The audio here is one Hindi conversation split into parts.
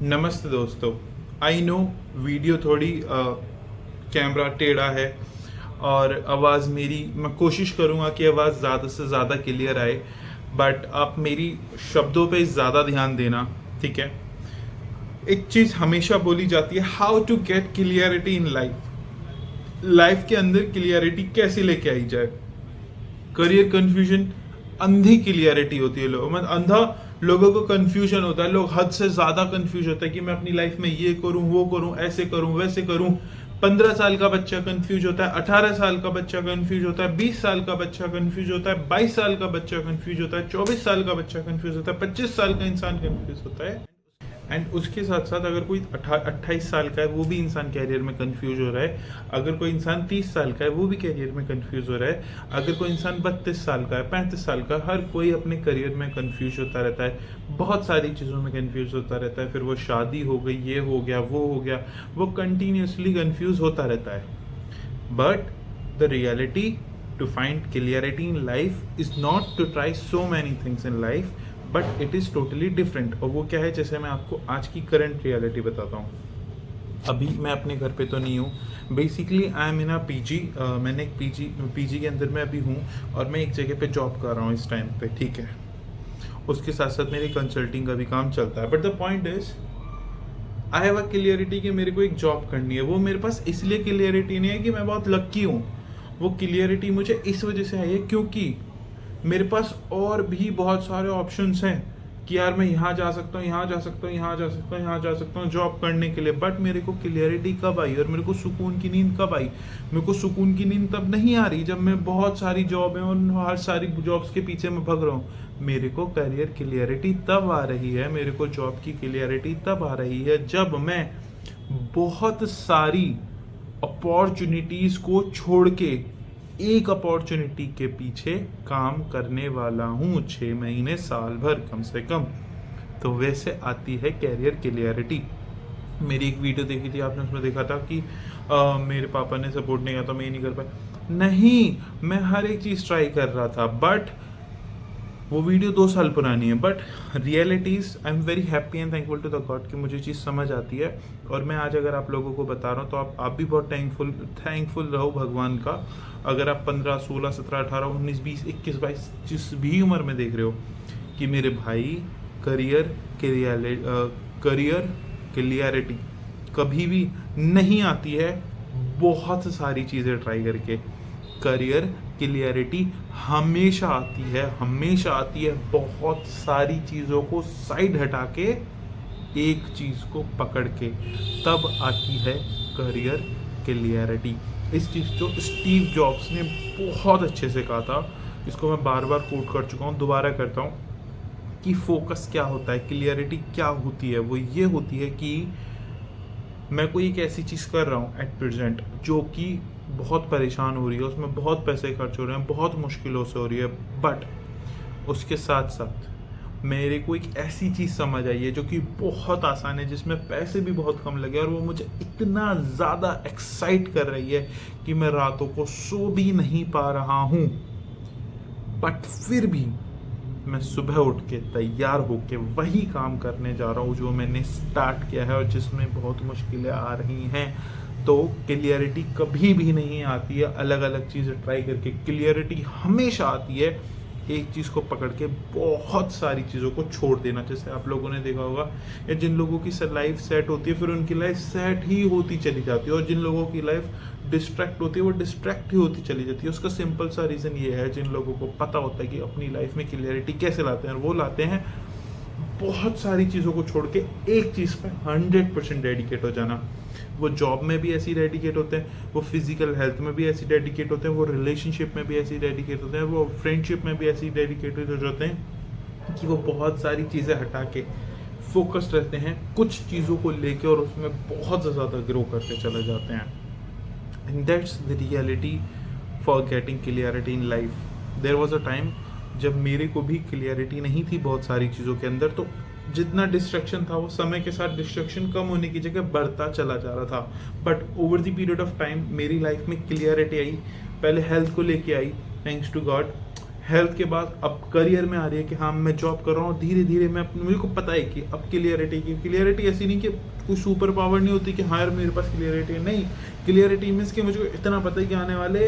नमस्ते दोस्तों। आई नो वीडियो थोड़ी कैमरा टेढ़ा है और आवाज़ मेरी, मैं कोशिश करूँगा कि आवाज़ ज़्यादा से ज़्यादा क्लियर आए, बट आप मेरी शब्दों पे ज़्यादा ध्यान देना, ठीक है। एक चीज़ हमेशा बोली जाती है, how to get clarity in life. Life के अंदर क्लियरिटी कैसे लेके आई जाए। करियर कंफ्यूजन अंधी क्लियरिटी होती है। लोगों में अंधा लोगों को कंफ्यूजन होता है, लोग हद से ज्यादा कंफ्यूज होता है कि मैं अपनी लाइफ में ये करूं, वो करूं, ऐसे करूं, वैसे करूं। 15 साल का बच्चा कंफ्यूज होता है, 18 साल का बच्चा कंफ्यूज होता है, 20 साल का बच्चा कंफ्यूज होता है, 22 साल का बच्चा कंफ्यूज होता है, 24 साल का बच्चा कंफ्यूज होता है, 25 साल का इंसान कंफ्यूज होता है। एंड उसके साथ साथ अगर कोई 28 साल का है वो भी इंसान कैरियर में कंफ्यूज हो रहा है। अगर कोई इंसान 30 साल का है वो भी कैरियर में कंफ्यूज हो रहा है। अगर कोई इंसान 32 साल का है, 35 साल का, हर कोई अपने करियर में कंफ्यूज होता रहता है। बहुत सारी चीज़ों में कंफ्यूज होता रहता है। फिर वो शादी हो गई, ये हो गया, वो हो गया, वो कंटिन्यूसली कंफ्यूज होता रहता है। But the reality to find clarity in life is not to try so many things in life, but it is totally different. और वो क्या है, जैसे मैं आपको आज की करंट रियलिटी बताता हूँ। अभी मैं अपने घर पे तो नहीं हूँ, basically I am in a PG. मैंने एक पीजी के अंदर मैं अभी हूँ और मैं एक जगह पे जॉब कर रहा हूँ इस टाइम पे, ठीक है। उसके साथ साथ मेरी कंसल्टिंग का भी काम चलता है। But the point is, I have a clarity कि मेरे को एक जॉब करनी है। वो मेरे पास इसलिए क्लियरिटी नहीं है कि मैं बहुत लक्की हूँ। वो क्लियरिटी मुझे इस वजह से आई है क्योंकि मेरे पास और भी बहुत सारे ऑप्शंस हैं कि यार मैं यहाँ जा सकता हूँ, यहाँ जा सकता हूँ, यहाँ जा सकता हूँ, यहाँ जा सकता हूँ जॉब करने के लिए। बट मेरे को क्लियरिटी कब आई और मेरे को सुकून की नींद कब आई? मेरे को सुकून की नींद तब नहीं आ रही जब मैं बहुत सारी जॉब है और हर सारी जॉब्स के पीछे मैं भग रहा हूँ। मेरे को करियर क्लियरिटी तब आ रही है, मेरे को जॉब की क्लियरिटी तब आ रही है जब मैं बहुत सारी अपॉर्चुनिटीज को छोड़ के एक अपॉर्चुनिटी के पीछे काम करने वाला हूँ, 6 महीने, साल भर कम से कम। तो वैसे आती है कैरियर क्लियरिटी। मेरी एक वीडियो देखी थी आपने, उसमें देखा था कि मेरे पापा ने सपोर्ट नहीं किया तो मैं ये नहीं कर पाया। नहीं, मैं हर एक चीज़ ट्राई कर रहा था, बट वो वीडियो 2 साल पुरानी है। But realities, I am very happy and thankful to the God कि मुझे चीज़ समझ आती है। और मैं आज अगर आप लोगों को बता रहा हूँ तो आप भी बहुत थैंकफुल रहो भगवान का। अगर आप 15, 16, 17, 18, 19, 20, 21, 22 जिस भी उम्र में देख रहे हो कि मेरे भाई करियर क्लियरिटी कभी भी नहीं आती है बहुत सारी चीज़ें ट्राई करके। करियर क्लियरिटी हमेशा आती है, हमेशा आती है बहुत सारी चीज़ों को साइड हटा के, एक चीज़ को पकड़ के, तब आती है करियर क्लियरिटी। इस चीज़ को स्टीव जॉब्स ने बहुत अच्छे से कहा था, इसको मैं बार बार कोट कर चुका हूँ, दोबारा करता हूँ कि फोकस क्या होता है, क्लियरिटी क्या होती है। वो ये होती है कि मैं कोई एक ऐसी चीज़ कर रहा हूँ एट प्रेजेंट जो कि बहुत परेशान हो रही है, उसमें बहुत पैसे खर्च हो रहे हैं, बहुत मुश्किलों से हो रही है, बट उसके साथ साथ मेरे को एक ऐसी चीज़ समझ आई है जो कि बहुत आसान है, जिसमें पैसे भी बहुत कम लगे और वो मुझे इतना ज़्यादा एक्साइट कर रही है कि मैं रातों को सो भी नहीं पा रहा हूँ। बट फिर भी मैं सुबह उठ के तैयार होके वही काम करने जा रहा हूँ जो मैंने स्टार्ट किया है और जिसमें बहुत मुश्किलें आ रही हैं। तो क्लियरिटी कभी भी नहीं आती है अलग अलग चीज़ें ट्राई करके, क्लियरिटी हमेशा आती है एक चीज़ को पकड़ के बहुत सारी चीज़ों को छोड़ देना। जैसे आप लोगों ने देखा होगा, या जिन लोगों की लाइफ सेट होती है फिर उनकी लाइफ सेट ही होती चली जाती है, और जिन लोगों की लाइफ डिस्ट्रैक्ट होती है वो डिस्ट्रैक्ट ही होती चली जाती है। उसका सिंपल सा रीज़न ये है, जिन लोगों को पता होता है कि अपनी लाइफ में क्लियरिटी कैसे लाते हैं, वो लाते हैं बहुत सारी चीज़ों को छोड़ के एक चीज़ पर 100% डेडिकेट हो जाना। वो जॉब में भी ऐसी डेडिकेट होते हैं, वो फिजिकल हेल्थ में भी ऐसी डेडिकेट होते हैं, वो रिलेशनशिप में भी ऐसी डेडिकेट होते हैं, वो फ्रेंडशिप में भी ऐसी डेडिकेटेड हो जाते हैं कि वो बहुत सारी चीज़ें हटा के फोकस्ड रहते हैं कुछ चीज़ों को लेके और उसमें बहुत ज़्यादा ग्रो करते चले जाते हैं। And that's the reality for getting clarity in life. There was a time जब मेरे को भी क्लियरिटी नहीं थी बहुत सारी चीज़ों के अंदर, तो जितना डिस्ट्रक्शन था वो समय के साथ डिस्ट्रक्शन कम होने की जगह बढ़ता चला जा रहा था। But over the period of time मेरी लाइफ में क्लियरिटी आई। पहले हेल्थ को लेके आई, थैंक्स टू गॉड। हेल्थ के बाद अब करियर में आ रही है कि हाँ मैं जॉब कर रहा हूँ, धीरे धीरे मैं मुझे को पता है कि अब क्लियरिटी ऐसी नहीं कि कोई सुपर पावर नहीं होती कि हाँ यार मेरे पास क्लियरिटी है, नहीं, क्लियरिटी मीन्स कि मुझे इतना पता है कि आने वाले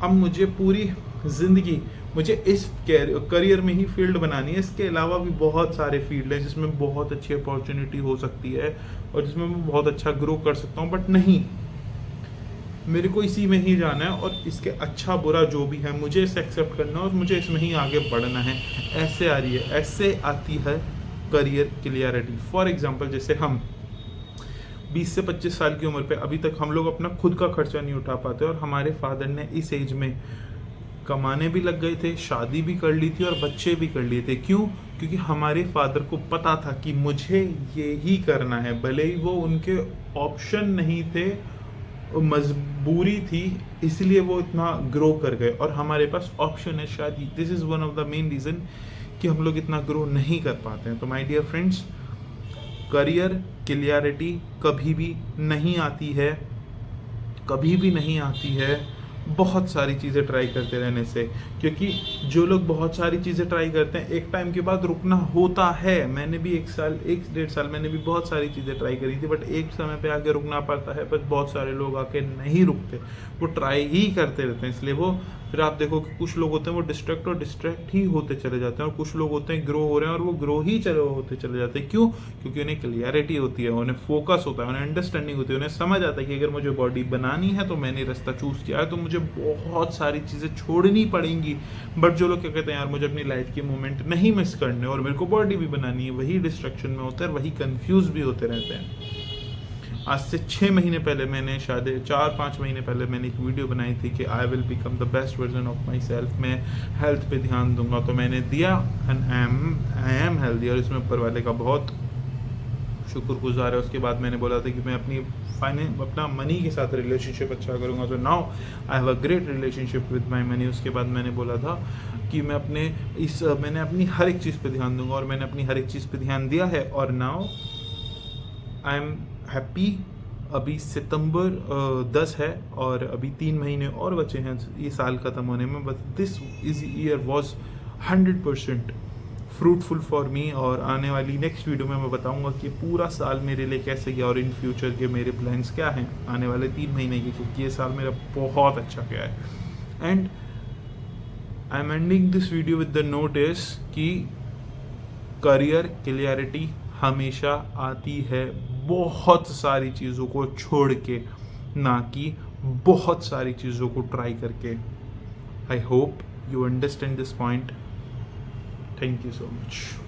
अब मुझे पूरी ज़िंदगी मुझे इस करियर में ही फील्ड बनानी है। इसके अलावा भी बहुत सारे फील्ड हैं जिसमें बहुत अच्छी अपॉर्चुनिटी हो सकती है और जिसमें मैं बहुत अच्छा ग्रो कर सकता हूँ, बट नहीं, मेरे को इसी में ही जाना है और इसके अच्छा बुरा जो भी है मुझे इसे एक्सेप्ट करना है और मुझे इसमें ही आगे बढ़ना है। ऐसे आ रही है, ऐसे आती है करियर क्लियरिटी। फॉर एग्जांपल जैसे हम 20 से 25 साल की उम्र पे अभी तक हम लोग अपना खुद का खर्चा नहीं उठा पाते और हमारे फादर ने इस एज में कमाने भी लग गए थे, शादी भी कर ली थी और बच्चे भी कर लिए थे। क्यों? क्योंकि हमारे फादर को पता था कि मुझे ये ही करना है, भले ही वो उनके ऑप्शन नहीं थे, मजबूरी थी, इसलिए वो इतना ग्रो कर गए और हमारे पास ऑप्शन है शादी। This is one of the main reason कि हम लोग इतना ग्रो नहीं कर पाते हैं। तो my dear friends, career clarity कभी भी नहीं आती है, कभी भी नहीं आती है बहुत सारी चीज़ें ट्राई करते रहने से, क्योंकि जो लोग बहुत सारी चीज़ें ट्राई करते हैं एक टाइम के बाद रुकना होता है। मैंने भी 1-1.5 साल मैंने भी बहुत सारी चीज़ें ट्राई करी थी, बट एक समय पे आके रुकना पड़ता है। बस बहुत सारे लोग आके नहीं रुकते, वो ट्राई ही करते रहते हैं। इसलिए वो फिर आप देखो कि कुछ लोग होते हैं वो डिस्ट्रैक्ट ही होते चले जाते हैं और कुछ लोग होते हैं ग्रो हो रहे हैं और वो ग्रो ही होते चले जाते हैं। क्यों? क्योंकि उन्हें क्लियरिटी होती है, उन्हें फोकस होता है, उन्हें अंडरस्टैंडिंग होती है, उन्हें समझ आता है कि अगर मुझे बॉडी बनानी है तो मैंने रास्ता चूज किया है, तो मुझे बहुत सारी चीज़ें छोड़नी पड़ेंगी। बट जो लोग क्या कहते हैं यार मुझे अपनी लाइफ के मोमेंट नहीं मिस करने और मेरे को बॉडी भी बनानी है, वही डिस्ट्रैक्शन में होते हैं, वही कंफ्यूज भी होते रहते हैं। आज से 6 महीने पहले मैंने शायद 4-5 महीने पहले मैंने एक वीडियो बनाई थी कि I will become the best version of my self, मैं हेल्थ पे ध्यान दूंगा। तो मैंने दिया एंड आई एम हेल्दी और इसमें ऊपर वाले का बहुत शुक्रगुजार है। उसके बाद मैंने बोला था कि मैं अपना मनी के साथ रिलेशनशिप अच्छा करूंगा। तो now I have a great relationship with my money. उसके बाद मैंने बोला था कि मैंने अपनी हर एक चीज़ पे ध्यान दूंगा और मैंने अपनी हर एक चीज़ पे ध्यान दिया है और नाउ आई एम हैप्पी। अभी सितंबर 10 है और अभी 3 महीने और बचे हैं ये साल ख़त्म होने में। बस this year was 100% fruitful for me और आने वाली नेक्स्ट वीडियो में मैं बताऊंगा कि पूरा साल मेरे लिए कैसे गया और इन फ्यूचर के मेरे प्लान्स क्या हैं आने वाले 3 महीने के, क्योंकि ये साल मेरा बहुत अच्छा गया है। And I am ending this video with the notice कि करियर क्लियरिटी हमेशा आती है बहुत सारी चीज़ों को छोड़ के, ना कि बहुत सारी चीज़ों को ट्राई करके। I hope you understand this point. Thank you so much.